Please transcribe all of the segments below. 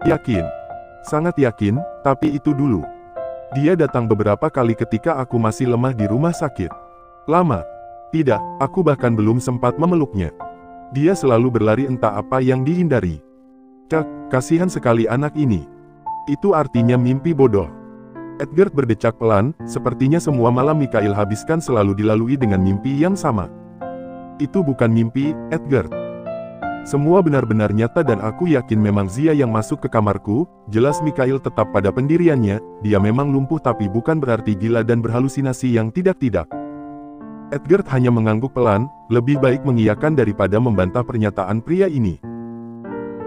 Yakin. Sangat yakin, tapi itu dulu. Dia datang beberapa kali ketika aku masih lemah di rumah sakit. Lama. Tidak, aku bahkan belum sempat memeluknya. Dia selalu berlari entah apa yang dihindari. Cek, kasihan sekali anak ini. Itu artinya mimpi bodoh. Edgar berdecak pelan, sepertinya semua malam Mikhail habiskan selalu dilalui dengan mimpi yang sama. Itu bukan mimpi, Edgar. Semua benar-benar nyata dan aku yakin memang Zia yang masuk ke kamarku. Jelas Mikhail tetap pada pendiriannya, dia memang lumpuh tapi bukan berarti gila dan berhalusinasi yang tidak-tidak. Edgar hanya mengangguk pelan, lebih baik mengiyakan daripada membantah pernyataan pria ini.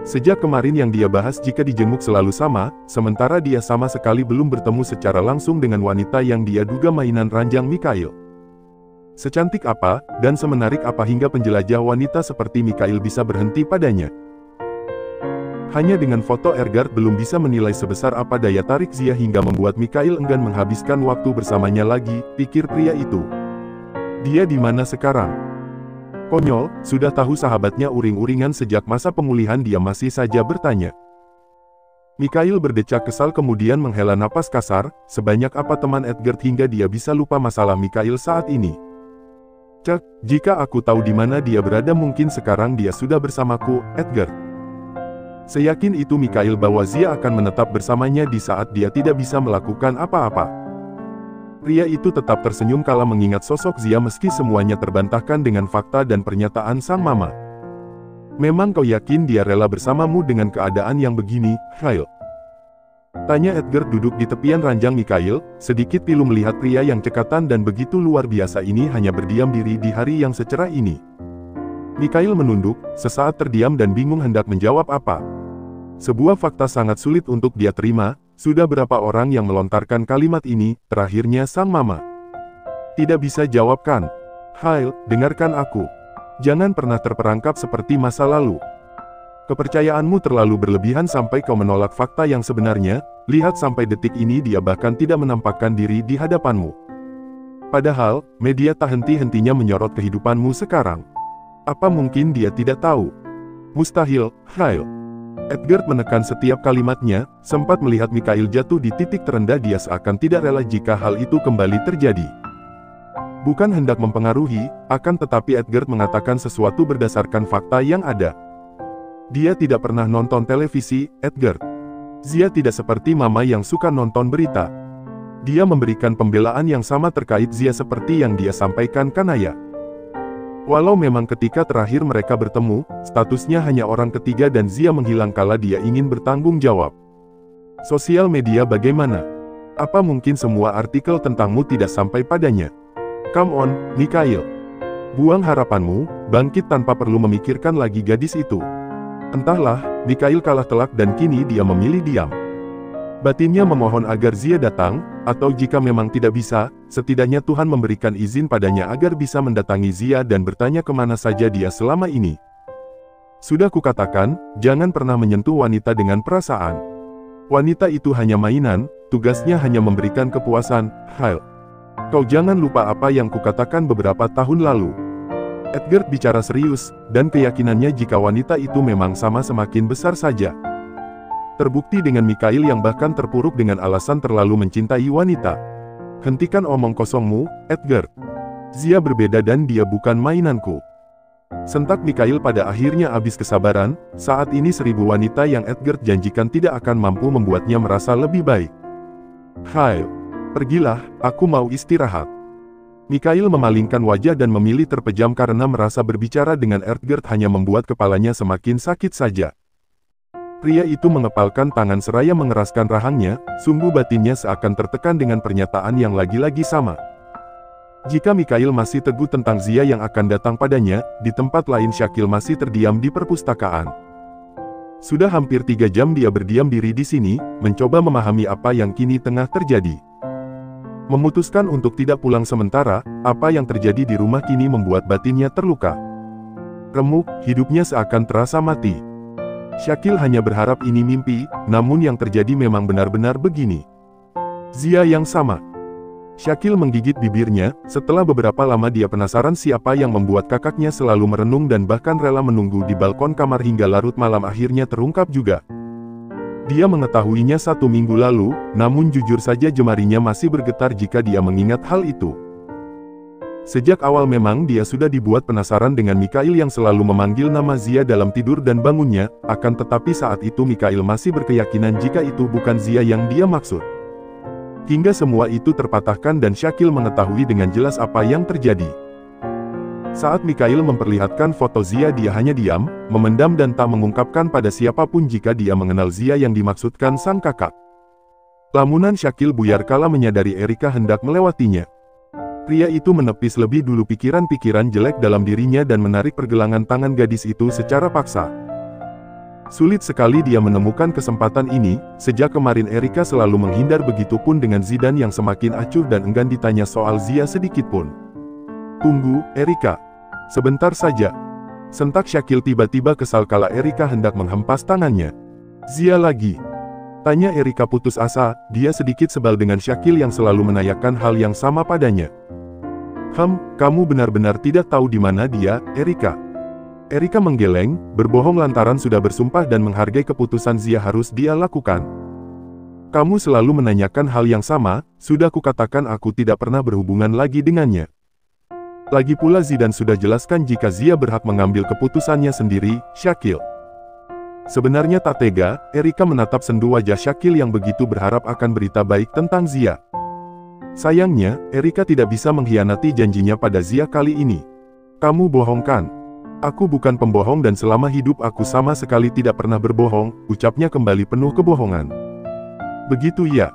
Sejak kemarin yang dia bahas jika dijenguk selalu sama, sementara dia sama sekali belum bertemu secara langsung dengan wanita yang dia duga mainan ranjang Mikhail. Secantik apa, dan semenarik apa hingga penjelajah wanita seperti Mikhail bisa berhenti padanya. Hanya dengan foto Edgar belum bisa menilai sebesar apa daya tarik Zia hingga membuat Mikhail enggan menghabiskan waktu bersamanya lagi, pikir pria itu. Dia di mana sekarang? Konyol, sudah tahu sahabatnya uring-uringan sejak masa pemulihan dia masih saja bertanya. Mikhail berdecak kesal kemudian menghela napas kasar, sebanyak apa teman Edgar hingga dia bisa lupa masalah Mikhail saat ini. Cek, jika aku tahu di mana dia berada mungkin sekarang dia sudah bersamaku, Edgar. Seyakin itu Mikhail bahwa Zia akan menetap bersamanya di saat dia tidak bisa melakukan apa-apa. Pria itu tetap tersenyum kala mengingat sosok Zia meski semuanya terbantahkan dengan fakta dan pernyataan sang mama. Memang kau yakin dia rela bersamamu dengan keadaan yang begini, Kyle? Tanya Edgar duduk di tepian ranjang Mikhail, sedikit pilu melihat pria yang cekatan dan begitu luar biasa ini hanya berdiam diri di hari yang secerah ini. Mikhail menunduk, sesaat terdiam dan bingung hendak menjawab apa. Sebuah fakta sangat sulit untuk dia terima. Sudah berapa orang yang melontarkan kalimat ini, terakhirnya sang mama. Tidak bisa jawabkan. Kyle, dengarkan aku. Jangan pernah terperangkap seperti masa lalu. Kepercayaanmu terlalu berlebihan sampai kau menolak fakta yang sebenarnya. Lihat sampai detik ini dia bahkan tidak menampakkan diri di hadapanmu. Padahal, media tak henti-hentinya menyorot kehidupanmu sekarang. Apa mungkin dia tidak tahu? Mustahil, Kyle. Edgar menekan setiap kalimatnya, sempat melihat Mikhail jatuh di titik terendah dia seakan tidak rela jika hal itu kembali terjadi. Bukan hendak mempengaruhi, akan tetapi Edgar mengatakan sesuatu berdasarkan fakta yang ada. Dia tidak pernah nonton televisi, Edgar. Zia tidak seperti mama yang suka nonton berita. Dia memberikan pembelaan yang sama terkait Zia seperti yang dia sampaikan Kanaya. Walau memang ketika terakhir mereka bertemu, statusnya hanya orang ketiga dan Zia menghilang kala dia ingin bertanggung jawab. Sosial media bagaimana? Apa mungkin semua artikel tentangmu tidak sampai padanya? Come on, Mikhail. Buang harapanmu, bangkit tanpa perlu memikirkan lagi gadis itu. Entahlah, Mikhail kalah telak dan kini dia memilih diam. Batinnya memohon agar Zia datang, atau jika memang tidak bisa, setidaknya Tuhan memberikan izin padanya agar bisa mendatangi Zia dan bertanya kemana saja dia selama ini. Sudah kukatakan, jangan pernah menyentuh wanita dengan perasaan. Wanita itu hanya mainan, tugasnya hanya memberikan kepuasan, Kyle. Kau jangan lupa apa yang kukatakan beberapa tahun lalu. Edgar bicara serius, dan keyakinannya jika wanita itu memang sama semakin besar saja. Terbukti dengan Mikhail yang bahkan terpuruk dengan alasan terlalu mencintai wanita. Hentikan omong kosongmu, Edgar. Zia berbeda dan dia bukan mainanku. Sentak Mikhail pada akhirnya habis kesabaran, saat ini 1000 wanita yang Edgar janjikan tidak akan mampu membuatnya merasa lebih baik. Kyle, pergilah, aku mau istirahat. Mikhail memalingkan wajah dan memilih terpejam karena merasa berbicara dengan Edgar hanya membuat kepalanya semakin sakit saja. Pria itu mengepalkan tangan seraya mengeraskan rahangnya, sungguh batinnya seakan tertekan dengan pernyataan yang lagi-lagi sama. Jika Mikhail masih teguh tentang Zia yang akan datang padanya, di tempat lain Syakil masih terdiam di perpustakaan. Sudah hampir 3 jam dia berdiam diri di sini, mencoba memahami apa yang kini tengah terjadi. Memutuskan untuk tidak pulang sementara, apa yang terjadi di rumah kini membuat batinnya terluka. Remuk, hidupnya seakan terasa mati. Syakil hanya berharap ini mimpi, namun yang terjadi memang benar-benar begini. Zia yang sama. Syakil menggigit bibirnya, setelah beberapa lama dia penasaran siapa yang membuat kakaknya selalu merenung dan bahkan rela menunggu di balkon kamar hingga larut malam akhirnya terungkap juga. Dia mengetahuinya 1 minggu lalu, namun jujur saja jemarinya masih bergetar jika dia mengingat hal itu. Sejak awal memang dia sudah dibuat penasaran dengan Mikhail yang selalu memanggil nama Zia dalam tidur dan bangunnya, akan tetapi saat itu Mikhail masih berkeyakinan jika itu bukan Zia yang dia maksud. Hingga semua itu terpatahkan dan Syakil mengetahui dengan jelas apa yang terjadi. Saat Mikhail memperlihatkan foto Zia, dia hanya diam, memendam dan tak mengungkapkan pada siapapun jika dia mengenal Zia yang dimaksudkan sang kakak. Lamunan Syakil buyar kala menyadari Erika hendak melewatinya. Pria itu menepis lebih dulu pikiran-pikiran jelek dalam dirinya dan menarik pergelangan tangan gadis itu secara paksa. Sulit sekali dia menemukan kesempatan ini, sejak kemarin Erika selalu menghindar, begitupun dengan Zidan yang semakin acuh dan enggan ditanya soal Zia sedikitpun. "Tunggu, Erika. Sebentar saja." Sentak Syakil tiba-tiba kesal kala Erika hendak menghempas tangannya. "Zia lagi?" tanya Erika putus asa, dia sedikit sebal dengan Syakil yang selalu menanyakan hal yang sama padanya. Kamu benar-benar tidak tahu di mana dia, Erika." Erika menggeleng, berbohong lantaran sudah bersumpah dan menghargai keputusan Zia harus dia lakukan. "Kamu selalu menanyakan hal yang sama, sudah kukatakan aku tidak pernah berhubungan lagi dengannya. Lagi pula Zidan sudah jelaskan jika Zia berhak mengambil keputusannya sendiri, Syakil." Sebenarnya tak tega, Erika menatap sendu wajah Syakil yang begitu berharap akan berita baik tentang Zia. Sayangnya, Erika tidak bisa mengkhianati janjinya pada Zia kali ini. "Kamu bohong kan?" "Aku bukan pembohong dan selama hidup aku sama sekali tidak pernah berbohong," ucapnya kembali penuh kebohongan. "Begitu ya?"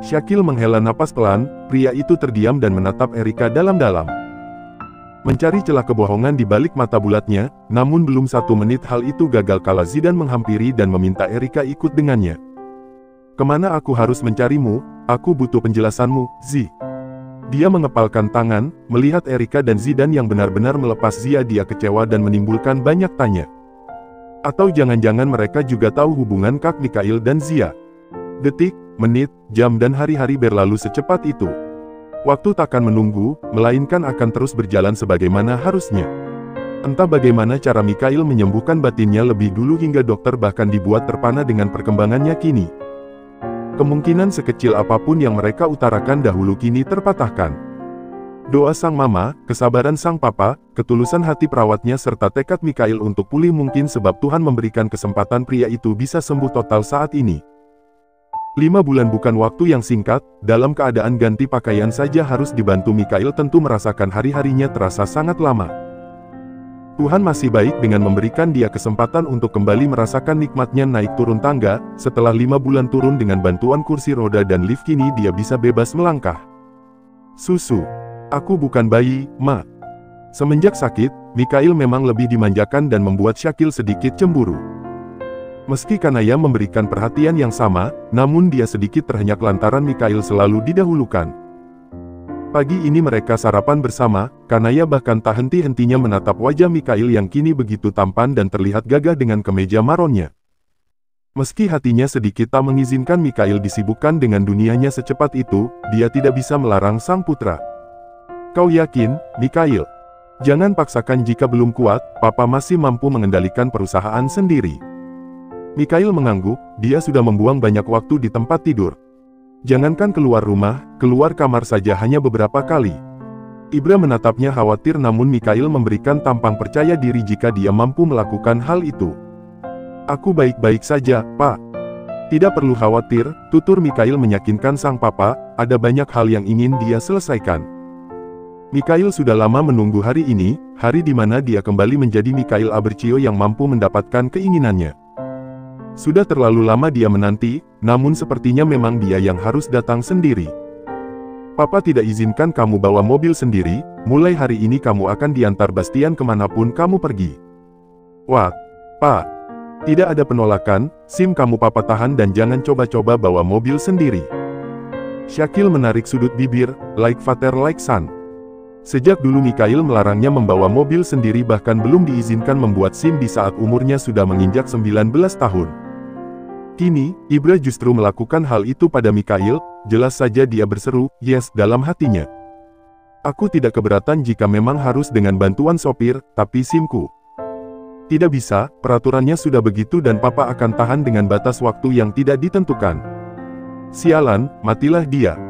Syakil menghela napas pelan, pria itu terdiam dan menatap Erika dalam-dalam. Mencari celah kebohongan di balik mata bulatnya, namun belum 1 menit hal itu gagal kala Zidan menghampiri dan meminta Erika ikut dengannya. "Kemana aku harus mencarimu? Aku butuh penjelasanmu, Zi." Dia mengepalkan tangan, melihat Erika dan Zidan yang benar-benar melepas Zia, dia kecewa dan menimbulkan banyak tanya. Atau jangan-jangan mereka juga tahu hubungan Kak Mikhail dan Zia? Detik, menit, jam dan hari-hari berlalu secepat itu. Waktu takkan menunggu, melainkan akan terus berjalan sebagaimana harusnya. Entah bagaimana cara Mikhail menyembuhkan batinnya lebih dulu hingga dokter bahkan dibuat terpana dengan perkembangannya kini. Kemungkinan sekecil apapun yang mereka utarakan dahulu kini terpatahkan. Doa sang mama, kesabaran sang papa, ketulusan hati perawatnya serta tekad Mikhail untuk pulih mungkin sebab Tuhan memberikan kesempatan pria itu bisa sembuh total saat ini. 5 bulan bukan waktu yang singkat, dalam keadaan ganti pakaian saja harus dibantu Mikhail tentu merasakan hari-harinya terasa sangat lama. Tuhan masih baik dengan memberikan dia kesempatan untuk kembali merasakan nikmatnya naik turun tangga. Setelah 5 bulan turun dengan bantuan kursi roda dan lift, kini dia bisa bebas melangkah. "Susu. Aku bukan bayi, Ma." Semenjak sakit, Mikhail memang lebih dimanjakan dan membuat Syakil sedikit cemburu. Meski Kanaya memberikan perhatian yang sama, namun dia sedikit terhenyak lantaran Mikhail selalu didahulukan. Pagi ini mereka sarapan bersama, Kanaya bahkan tak henti-hentinya menatap wajah Mikhail yang kini begitu tampan dan terlihat gagah dengan kemeja maronnya. Meski hatinya sedikit tak mengizinkan Mikhail disibukkan dengan dunianya secepat itu, dia tidak bisa melarang sang putra. "Kau yakin, Mikhail? Jangan paksakan jika belum kuat, Papa masih mampu mengendalikan perusahaan sendiri." Mikhail mengangguk, dia sudah membuang banyak waktu di tempat tidur. Jangankan keluar rumah, keluar kamar saja hanya beberapa kali. Ibra menatapnya khawatir namun Mikhail memberikan tampang percaya diri jika dia mampu melakukan hal itu. "Aku baik-baik saja, Pak. Tidak perlu khawatir," tutur Mikhail meyakinkan sang papa, ada banyak hal yang ingin dia selesaikan. Mikhail sudah lama menunggu hari ini, hari di mana dia kembali menjadi Mikhail Abercio yang mampu mendapatkan keinginannya. Sudah terlalu lama dia menanti, namun sepertinya memang dia yang harus datang sendiri. "Papa tidak izinkan kamu bawa mobil sendiri, mulai hari ini kamu akan diantar Bastian kemanapun kamu pergi." "Wah, Pak. Tidak ada penolakan, SIM kamu Papa tahan dan jangan coba-coba bawa mobil sendiri." Syakil menarik sudut bibir, like father like son. Sejak dulu Mikhail melarangnya membawa mobil sendiri, bahkan belum diizinkan membuat SIM di saat umurnya sudah menginjak 19 tahun. Kini, Ibra justru melakukan hal itu pada Mikhail, jelas saja dia berseru, "Yes," dalam hatinya. "Aku tidak keberatan jika memang harus dengan bantuan sopir, tapi SIM-ku Tidak bisa, peraturannya sudah begitu dan papa akan tahan dengan batas waktu yang tidak ditentukan. Sialan, matilah dia.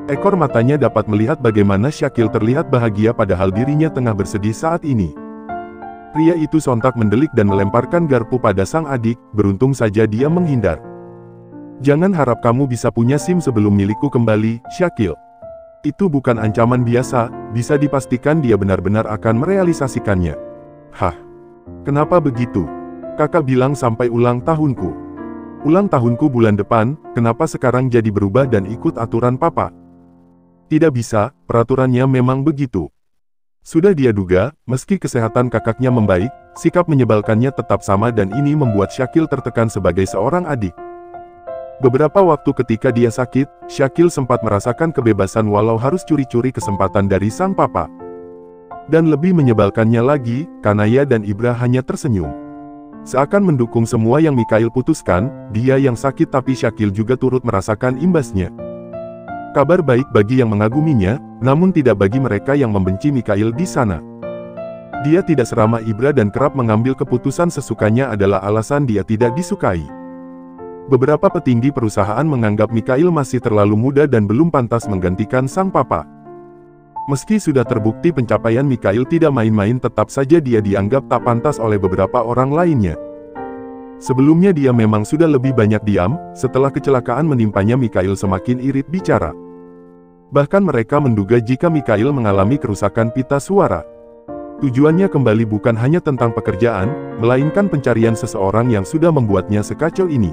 Ekor matanya dapat melihat bagaimana Syakil terlihat bahagia padahal dirinya tengah bersedih saat ini. Pria itu sontak mendelik dan melemparkan garpu pada sang adik, beruntung saja dia menghindar. Jangan harap kamu bisa punya SIM sebelum milikku kembali, Syakil. Itu bukan ancaman biasa, bisa dipastikan dia benar-benar akan merealisasikannya. Hah? Kenapa begitu? Kakak bilang sampai ulang tahunku. Ulang tahunku bulan depan, kenapa sekarang jadi berubah dan ikut aturan papa? Tidak bisa, peraturannya memang begitu. Sudah dia duga, meski kesehatan kakaknya membaik, sikap menyebalkannya tetap sama dan ini membuat Syakil tertekan sebagai seorang adik. Beberapa waktu ketika dia sakit, Syakil sempat merasakan kebebasan walau harus curi-curi kesempatan dari sang papa. Dan lebih menyebalkannya lagi, Kanaya dan Ibra hanya tersenyum. Seakan mendukung semua yang Mikhail putuskan, dia yang sakit tapi Syakil juga turut merasakan imbasnya. Kabar baik bagi yang mengaguminya, namun tidak bagi mereka yang membenci Mikhail di sana. Dia tidak seramah Ibra dan kerap mengambil keputusan sesukanya adalah alasan dia tidak disukai. Beberapa petinggi perusahaan menganggap Mikhail masih terlalu muda dan belum pantas menggantikan sang papa. Meski sudah terbukti pencapaian Mikhail tidak main-main, tetap saja dia dianggap tak pantas oleh beberapa orang lainnya. Sebelumnya dia memang sudah lebih banyak diam, setelah kecelakaan menimpanya Mikhail semakin irit bicara. Bahkan mereka menduga jika Mikhail mengalami kerusakan pita suara. Tujuannya kembali bukan hanya tentang pekerjaan, melainkan pencarian seseorang yang sudah membuatnya sekacau ini.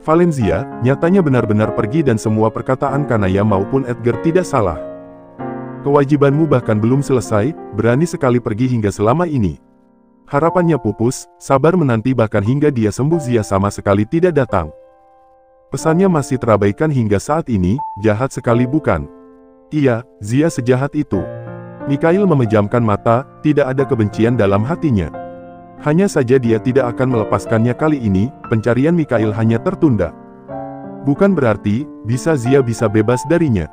Valencia, nyatanya benar-benar pergi dan semua perkataan Kanaya maupun Edgar tidak salah. Kewajibanmu bahkan belum selesai, berani sekali pergi hingga selama ini. Harapannya pupus, sabar menanti bahkan hingga dia sembuh Zia sama sekali tidak datang. Pesannya masih terabaikan hingga saat ini, jahat sekali bukan? Iya, Zia sejahat itu. Mikhail memejamkan mata, tidak ada kebencian dalam hatinya. Hanya saja dia tidak akan melepaskannya kali ini, pencarian Mikhail hanya tertunda. Bukan berarti, Zia bisa bebas darinya.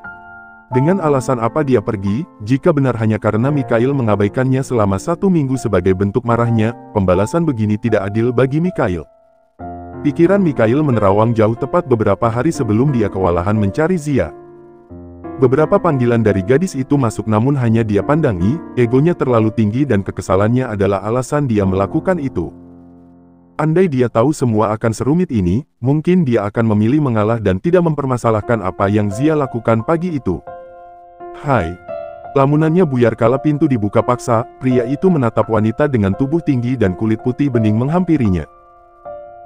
Dengan alasan apa dia pergi, jika benar hanya karena Mikhail mengabaikannya selama 1 minggu sebagai bentuk marahnya, pembalasan begini tidak adil bagi Mikhail. Pikiran Mikhail menerawang jauh tepat beberapa hari sebelum dia kewalahan mencari Zia. Beberapa panggilan dari gadis itu masuk namun hanya dia pandangi, egonya terlalu tinggi dan kekesalannya adalah alasan dia melakukan itu. Andai dia tahu semua akan serumit ini, mungkin dia akan memilih mengalah dan tidak mempermasalahkan apa yang Zia lakukan pagi itu. Hai. Lamunannya buyar kala pintu dibuka paksa, pria itu menatap wanita dengan tubuh tinggi dan kulit putih bening menghampirinya.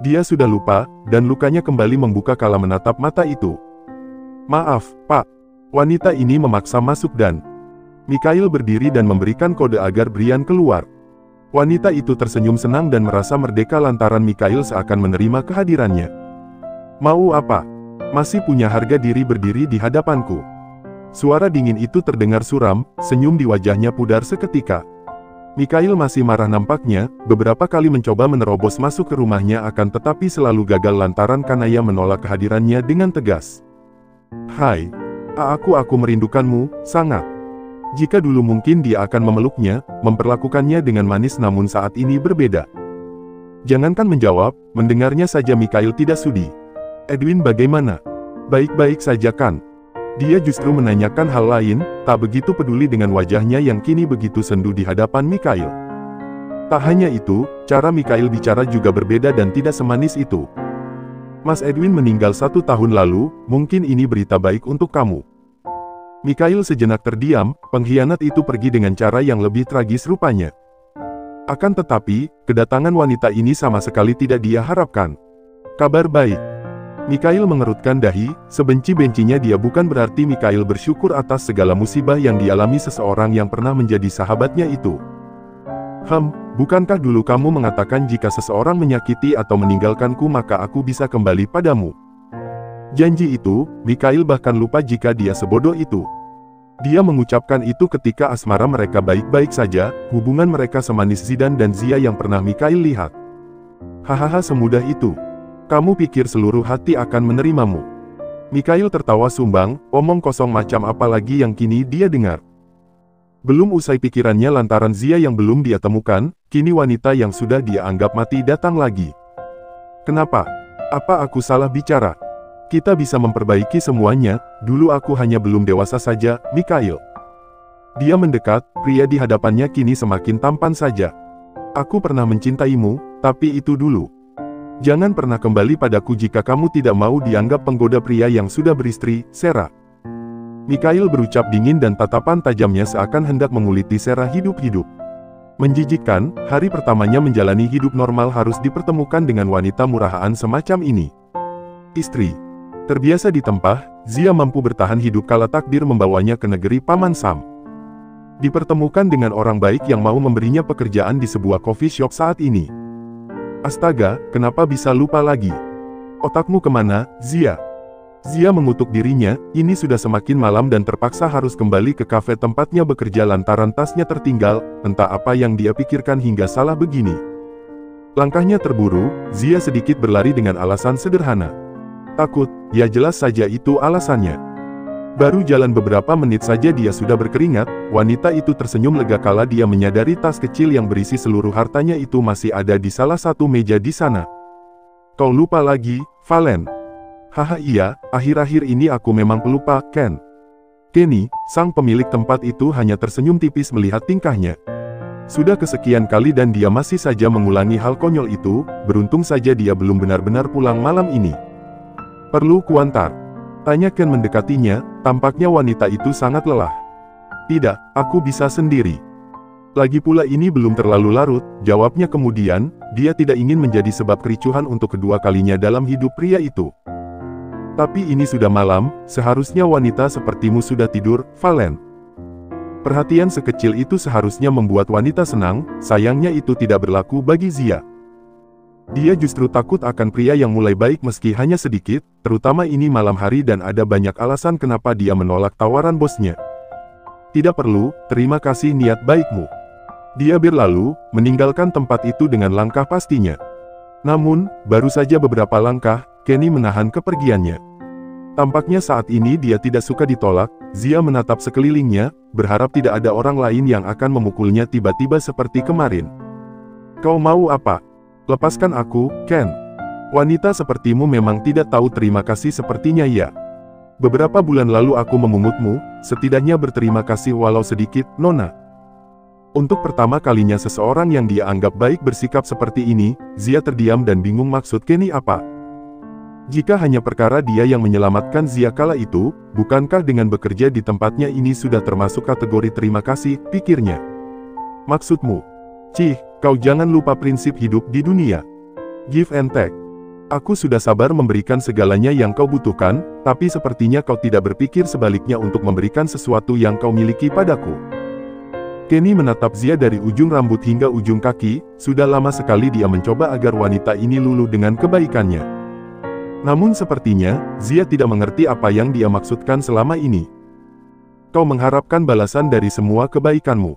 Dia sudah lupa, dan lukanya kembali membuka kala menatap mata itu. Maaf, Pak. Wanita ini memaksa masuk dan Mikhail berdiri dan memberikan kode agar Brian keluar. Wanita itu tersenyum senang dan merasa merdeka lantaran Mikhail seakan menerima kehadirannya. Mau apa? Masih punya harga diri berdiri di hadapanku. Suara dingin itu terdengar suram, senyum di wajahnya pudar seketika. Mikhail masih marah nampaknya, beberapa kali mencoba menerobos masuk ke rumahnya akan tetapi selalu gagal lantaran Kanaya menolak kehadirannya dengan tegas. Hai. Aku merindukanmu, sangat. Jika dulu mungkin dia akan memeluknya, memperlakukannya dengan manis namun saat ini berbeda. Jangankan menjawab, mendengarnya saja Mikhail tidak sudi. Edwin bagaimana? Baik-baik saja kan? Dia justru menanyakan hal lain, tak begitu peduli dengan wajahnya yang kini begitu sendu di hadapan Mikhail. Tak hanya itu, cara Mikhail bicara juga berbeda dan tidak semanis itu. Mas Edwin meninggal 1 tahun lalu, mungkin ini berita baik untuk kamu. Mikhail sejenak terdiam, pengkhianat itu pergi dengan cara yang lebih tragis rupanya. Akan tetapi, kedatangan wanita ini sama sekali tidak dia harapkan. Kabar baik. Mikhail mengerutkan dahi, sebenci-bencinya dia bukan berarti Mikhail bersyukur atas segala musibah yang dialami seseorang yang pernah menjadi sahabatnya itu. Bukankah dulu kamu mengatakan jika seseorang menyakiti atau meninggalkanku maka aku bisa kembali padamu? Janji itu, Mikhail bahkan lupa jika dia sebodoh itu. Dia mengucapkan itu ketika asmara mereka baik-baik saja, hubungan mereka semanis Zidan dan Zia yang pernah Mikhail lihat. Hahaha semudah itu. Kamu pikir seluruh hati akan menerimamu? Mikhail tertawa sumbang, omong kosong macam apa lagi yang kini dia dengar. Belum usai pikirannya lantaran Zia yang belum dia temukan, kini wanita yang sudah dia anggap mati datang lagi. Kenapa? Apa aku salah bicara? Kita bisa memperbaiki semuanya, dulu aku hanya belum dewasa saja, Mikhail. Dia mendekat, pria di hadapannya kini semakin tampan saja. Aku pernah mencintaimu, tapi itu dulu. Jangan pernah kembali padaku jika kamu tidak mau dianggap penggoda pria yang sudah beristri, Sarah. Mikhail berucap dingin dan tatapan tajamnya seakan hendak menguliti Sarah hidup-hidup. Menjijikkan, hari pertamanya menjalani hidup normal harus dipertemukan dengan wanita murahan semacam ini. Istri. Terbiasa ditempah, Zia mampu bertahan hidup kala takdir membawanya ke negeri Paman Sam. Dipertemukan dengan orang baik yang mau memberinya pekerjaan di sebuah coffee shop saat ini. Astaga, kenapa bisa lupa lagi? Otakmu kemana, Zia? Zia mengutuk dirinya, ini sudah semakin malam dan terpaksa harus kembali ke kafe tempatnya bekerja lantaran tasnya tertinggal, entah apa yang dia pikirkan hingga salah begini. Langkahnya terburu, Zia sedikit berlari dengan alasan sederhana. Takut, ya jelas saja itu alasannya. Baru jalan beberapa menit saja dia sudah berkeringat, wanita itu tersenyum lega kala dia menyadari tas kecil yang berisi seluruh hartanya itu masih ada di salah satu meja di sana. Kau lupa lagi, Valen? Haha iya, akhir-akhir ini aku memang pelupa, Ken. Kenny, sang pemilik tempat itu hanya tersenyum tipis melihat tingkahnya. Sudah kesekian kali dan dia masih saja mengulangi hal konyol itu, beruntung saja dia belum benar-benar pulang malam ini. Perlu kuantar? Tanya Ken mendekatinya, tampaknya wanita itu sangat lelah. Tidak, aku bisa sendiri. Lagi pula ini belum terlalu larut, jawabnya kemudian, dia tidak ingin menjadi sebab kericuhan untuk kedua kalinya dalam hidup pria itu. Tapi ini sudah malam, seharusnya wanita sepertimu sudah tidur, Valen. Perhatian sekecil itu seharusnya membuat wanita senang, sayangnya itu tidak berlaku bagi Zia. Dia justru takut akan pria yang mulai baik meski hanya sedikit, terutama ini malam hari dan ada banyak alasan kenapa dia menolak tawaran bosnya. Tidak perlu, terima kasih niat baikmu. Dia berlalu, meninggalkan tempat itu dengan langkah pastinya. Namun, baru saja beberapa langkah, Kenny menahan kepergiannya. Tampaknya saat ini dia tidak suka ditolak, Zia menatap sekelilingnya, berharap tidak ada orang lain yang akan memukulnya tiba-tiba seperti kemarin. Kau mau apa? Lepaskan aku, Ken. Wanita sepertimu memang tidak tahu terima kasih sepertinya ya. Beberapa bulan lalu aku memungutmu, setidaknya berterima kasih walau sedikit, Nona. Untuk pertama kalinya seseorang yang dia anggap baik bersikap seperti ini, Zia terdiam dan bingung maksud Kenny apa. Jika hanya perkara dia yang menyelamatkan Zia kala itu, bukankah dengan bekerja di tempatnya ini sudah termasuk kategori terima kasih, pikirnya. Maksudmu? Cih, kau jangan lupa prinsip hidup di dunia. Give and take. Aku sudah sabar memberikan segalanya yang kau butuhkan, tapi sepertinya kau tidak berpikir sebaliknya untuk memberikan sesuatu yang kau miliki padaku. Kenny menatap Zia dari ujung rambut hingga ujung kaki, sudah lama sekali dia mencoba agar wanita ini luluh dengan kebaikannya. Namun sepertinya, Zia tidak mengerti apa yang dia maksudkan selama ini. Kau mengharapkan balasan dari semua kebaikanmu?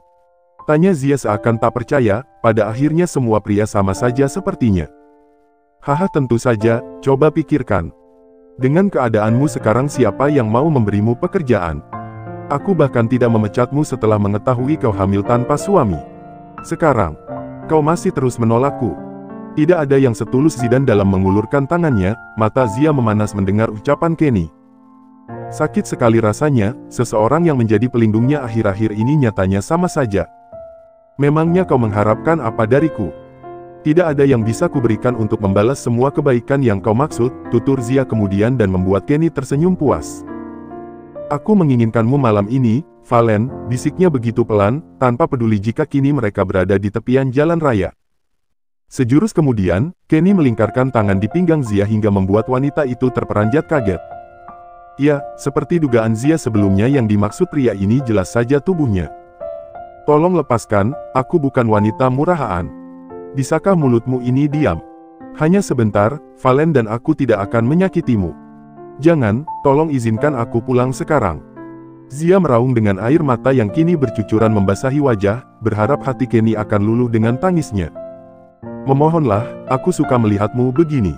Tanya Zia seakan tak percaya, pada akhirnya semua pria sama saja sepertinya. Haha tentu saja, coba pikirkan. Dengan keadaanmu sekarang siapa yang mau memberimu pekerjaan? Aku bahkan tidak memecatmu setelah mengetahui kau hamil tanpa suami. Sekarang, kau masih terus menolakku. Tidak ada yang setulus Zidan dalam mengulurkan tangannya, mata Zia memanas mendengar ucapan Kenny. Sakit sekali rasanya, seseorang yang menjadi pelindungnya akhir-akhir ini nyatanya sama saja. Memangnya kau mengharapkan apa dariku? Tidak ada yang bisa kuberikan untuk membalas semua kebaikan yang kau maksud, tutur Zia kemudian dan membuat Kenny tersenyum puas. Aku menginginkanmu malam ini, Valen, bisiknya begitu pelan, tanpa peduli jika kini mereka berada di tepian jalan raya. Sejurus kemudian, Kenny melingkarkan tangan di pinggang Zia hingga membuat wanita itu terperanjat kaget. Ya, seperti dugaan Zia sebelumnya yang dimaksud pria ini jelas saja tubuhnya. Tolong lepaskan, aku bukan wanita murahan. Bisakah mulutmu ini diam? Hanya sebentar, Valen dan aku tidak akan menyakitimu. Jangan, tolong izinkan aku pulang sekarang. Zia meraung dengan air mata yang kini bercucuran membasahi wajah, berharap hati Kenny akan luluh dengan tangisnya. Memohonlah, aku suka melihatmu begini.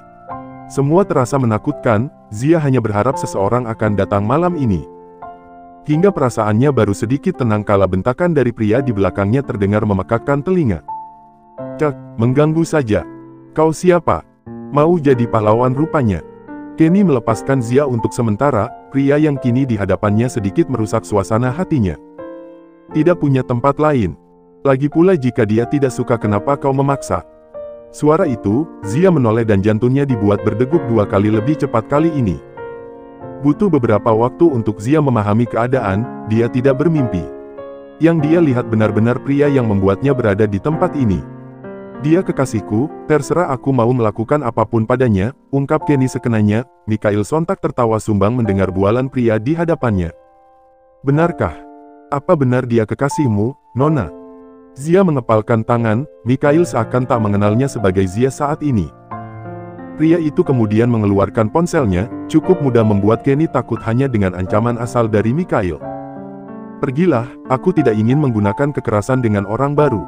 Semua terasa menakutkan, Zia hanya berharap seseorang akan datang malam ini. Hingga perasaannya baru sedikit tenang kala bentakan dari pria di belakangnya terdengar memekakkan telinga. "Cek, mengganggu saja. Kau siapa? Mau jadi pahlawan rupanya." Kenny melepaskan Zia untuk sementara, pria yang kini di hadapannya sedikit merusak suasana hatinya. Tidak punya tempat lain. Lagi pula jika dia tidak suka kenapa kau memaksa? Suara itu, Zia menoleh dan jantungnya dibuat berdegup 2 kali lebih cepat kali ini. Butuh beberapa waktu untuk Zia memahami keadaan, dia tidak bermimpi. Yang dia lihat benar-benar pria yang membuatnya berada di tempat ini. "Dia kekasihku, terserah aku mau melakukan apapun padanya," ungkap Kenny sekenanya. Mikhail sontak tertawa sumbang mendengar bualan pria di hadapannya. "Benarkah? Apa benar dia kekasihmu, Nona?" Zia mengepalkan tangan, Mikhail seakan tak mengenalnya sebagai Zia saat ini. Pria itu kemudian mengeluarkan ponselnya, cukup mudah membuat Kenny takut hanya dengan ancaman asal dari Mikhail. "Pergilah, aku tidak ingin menggunakan kekerasan dengan orang baru."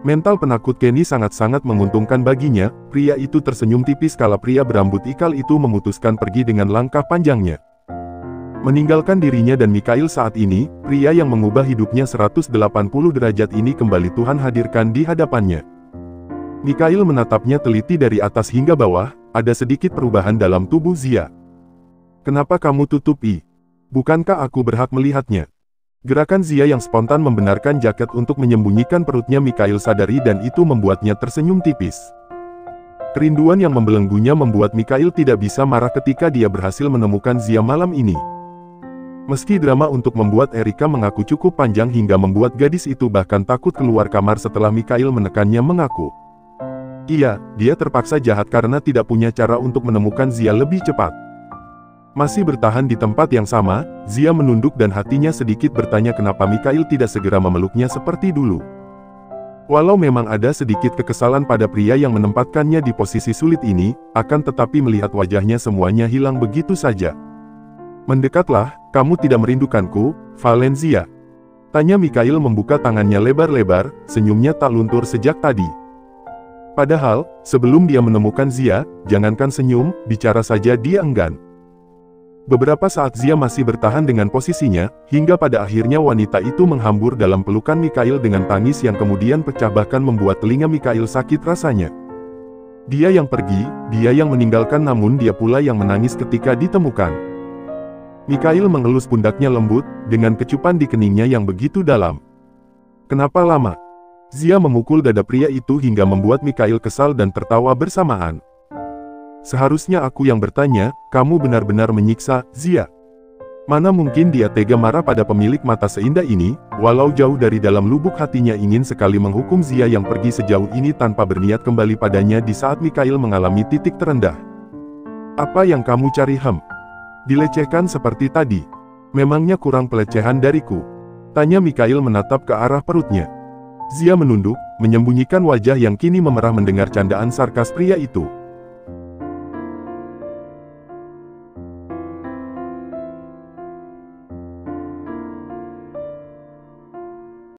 Mental penakut Kenny sangat-sangat menguntungkan baginya, pria itu tersenyum tipis kala pria berambut ikal itu memutuskan pergi dengan langkah panjangnya. Meninggalkan dirinya dan Mikhail saat ini, pria yang mengubah hidupnya 180 derajat ini kembali Tuhan hadirkan di hadapannya. Mikhail menatapnya teliti dari atas hingga bawah, ada sedikit perubahan dalam tubuh Zia. "Kenapa kamu tutupi? Bukankah aku berhak melihatnya?" Gerakan Zia yang spontan membenarkan jaket untuk menyembunyikan perutnya Mikhail sadari dan itu membuatnya tersenyum tipis. Kerinduan yang membelenggunya membuat Mikhail tidak bisa marah ketika dia berhasil menemukan Zia malam ini. Meski drama untuk membuat Erika mengaku cukup panjang hingga membuat gadis itu bahkan takut keluar kamar setelah Mikhail menekannya mengaku. Iya, dia terpaksa jahat karena tidak punya cara untuk menemukan Zia lebih cepat. Masih bertahan di tempat yang sama, Zia menunduk dan hatinya sedikit bertanya kenapa Mikhail tidak segera memeluknya seperti dulu. Walau memang ada sedikit kekesalan pada pria yang menempatkannya di posisi sulit ini, akan tetapi melihat wajahnya semuanya hilang begitu saja. "Mendekatlah, kamu tidak merindukanku, Valencia?" tanya Mikhail membuka tangannya lebar-lebar, senyumnya tak luntur sejak tadi. Padahal, sebelum dia menemukan Zia, jangankan senyum, bicara saja dia enggan. Beberapa saat Zia masih bertahan dengan posisinya, hingga pada akhirnya wanita itu menghambur dalam pelukan Mikhail dengan tangis yang kemudian pecah bahkan membuat telinga Mikhail sakit rasanya. Dia yang pergi, dia yang meninggalkan namun dia pula yang menangis ketika ditemukan. Mikhail mengelus pundaknya lembut, dengan kecupan di keningnya yang begitu dalam. "Kenapa lama?" Zia memukul dada pria itu hingga membuat Mikhail kesal dan tertawa bersamaan. "Seharusnya aku yang bertanya, kamu benar-benar menyiksa, Zia." Mana mungkin dia tega marah pada pemilik mata seindah ini, walau jauh dari dalam lubuk hatinya ingin sekali menghukum Zia yang pergi sejauh ini tanpa berniat kembali padanya di saat Mikhail mengalami titik terendah. "Apa yang kamu cari, Dilecehkan seperti tadi? Memangnya kurang pelecehan dariku?" tanya Mikhail menatap ke arah perutnya. Zia menunduk, menyembunyikan wajah yang kini memerah mendengar candaan sarkas pria itu.